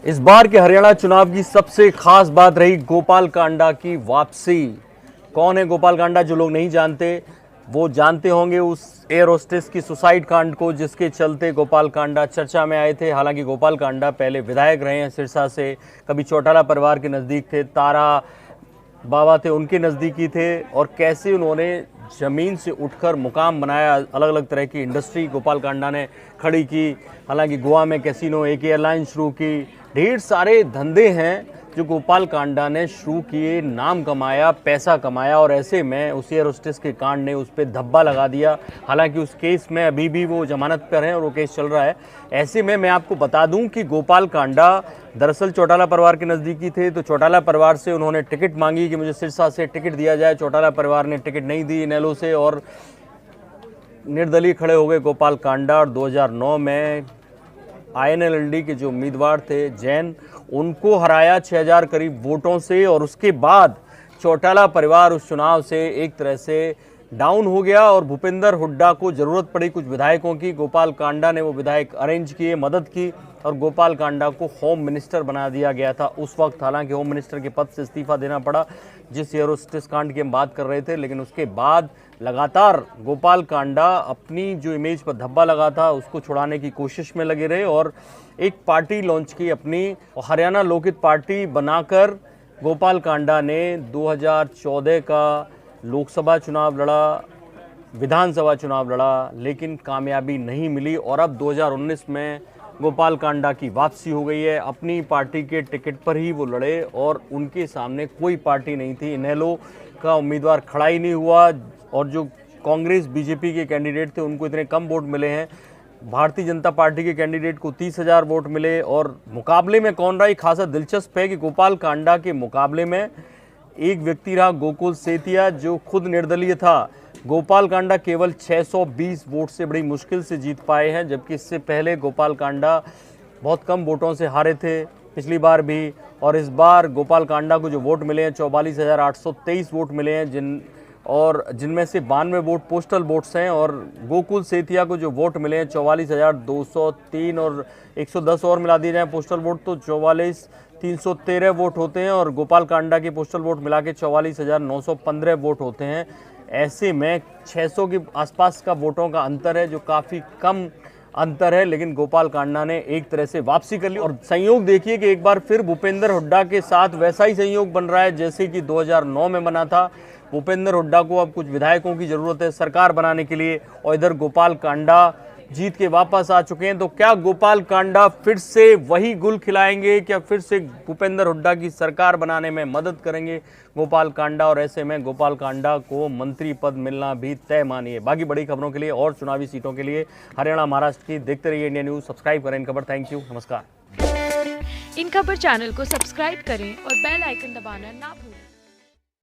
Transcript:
इस बार के हरियाणा चुनाव की सबसे खास बात रही गोपाल कांडा की वापसी। कौन है गोपाल कांडा? जो लोग नहीं जानते वो जानते होंगे उस एयर होस्टेस की सुसाइड कांड को, जिसके चलते गोपाल कांडा चर्चा में आए थे। हालांकि गोपाल कांडा पहले विधायक रहे हैं सिरसा से, कभी चौटाला परिवार के नज़दीक थे, तारा बाबा थे उनके नज़दीकी थे, और कैसे उन्होंने ज़मीन से उठकर मुकाम बनाया। अलग अलग तरह की इंडस्ट्री गोपाल कांडा ने खड़ी की। हालांकि गोवा में कैसीनो, एक एयरलाइन शुरू की, ढेर सारे धंधे हैं जो गोपाल कांडा ने शुरू किए, नाम कमाया, पैसा कमाया, और ऐसे में उस एयर होस्टेस के कांड ने उस पर धब्बा लगा दिया। हालांकि उस केस में अभी भी वो जमानत पर हैं और वो केस चल रहा है। ऐसे में मैं आपको बता दूं कि गोपाल कांडा दरअसल चौटाला परिवार के नज़दीकी थे, तो चौटाला परिवार से उन्होंने टिकट मांगी कि मुझे सिरसा से टिकट दिया जाए। चौटाला परिवार ने टिकट नहीं दी इनेलो से, और निर्दलीय खड़े हो गए गोपाल कांडा। और 2009 में INLD के जो उम्मीदवार थे जैन, उनको हराया 6000 करीब वोटों से, और उसके बाद चौटाला परिवार उस चुनाव से एक तरह से डाउन हो गया और भूपेंद्र हुड्डा को ज़रूरत पड़ी कुछ विधायकों की। गोपाल कांडा ने वो विधायक अरेंज किए, मदद की, और गोपाल कांडा को होम मिनिस्टर बना दिया गया था उस वक्त। हालांकि होम मिनिस्टर के पद से इस्तीफा देना पड़ा, जिस एयर होस्टेस कांड की हम बात कर रहे थे। लेकिन उसके बाद लगातार गोपाल कांडा अपनी जो इमेज पर धब्बा लगा था उसको छुड़ाने की कोशिश में लगे रहे, और एक पार्टी लॉन्च की अपनी, हरियाणा लोकहित पार्टी बनाकर गोपाल कांडा ने 2014 का लोकसभा चुनाव लड़ा, विधानसभा चुनाव लड़ा, लेकिन कामयाबी नहीं मिली। और अब 2019 में गोपाल कांडा की वापसी हो गई है। अपनी पार्टी के टिकट पर ही वो लड़े, और उनके सामने कोई पार्टी नहीं थी। इनेलो का उम्मीदवार खड़ा ही नहीं हुआ, और जो कांग्रेस बीजेपी के कैंडिडेट थे उनको इतने कम वोट मिले हैं। भारतीय जनता पार्टी के कैंडिडेट को 30,000 वोट मिले। और मुकाबले में कौन रहा, खासा दिलचस्प है कि गोपाल कांडा के मुकाबले में एक व्यक्ति रहा गोकुल सेतिया, जो खुद निर्दलीय था। गोपाल कांडा केवल 620 वोट से बड़ी मुश्किल से जीत पाए हैं, जबकि इससे पहले गोपाल कांडा बहुत कम वोटों से हारे थे पिछली बार भी। और इस बार गोपाल कांडा को जो वोट मिले हैं 44,823 वोट मिले हैं, जिनमें से 92 वोट पोस्टल वोट्स हैं। और गोकुल सेतिया को जो वोट मिले हैं 44,203, और 110 और मिला दिए जाए पोस्टल वोट तो 44,313 वोट होते हैं। और गोपाल कांडा के पोस्टल वोट मिला के 44,915 वोट होते हैं। ऐसे में 600 के आसपास का वोटों का अंतर है, जो काफ़ी कम अंतर है। लेकिन गोपाल कांडा ने एक तरह से वापसी कर ली, और संयोग देखिए कि एक बार फिर भूपेंद्र हुड्डा के साथ वैसा ही संयोग बन रहा है जैसे कि 2009 में बना था। भूपेंद्र हुड्डा को अब कुछ विधायकों की जरूरत है सरकार बनाने के लिए, और इधर गोपाल कांडा जीत के वापस आ चुके हैं। तो क्या गोपाल कांडा फिर से वही गुल खिलाएंगे? क्या फिर से भूपेंद्र हुड्डा की सरकार बनाने में मदद करेंगे गोपाल कांडा? और ऐसे में गोपाल कांडा को मंत्री पद मिलना भी तय मानिए। बाकी बड़ी खबरों के लिए और चुनावी सीटों के लिए हरियाणा महाराष्ट्र की देखते रहिए इंडिया न्यूज। सब्सक्राइब करें इन खबर। थैंक यू, नमस्कार। इन खबर चैनल को सब्सक्राइब करें और बेल आइकन दबाना ना भूलें।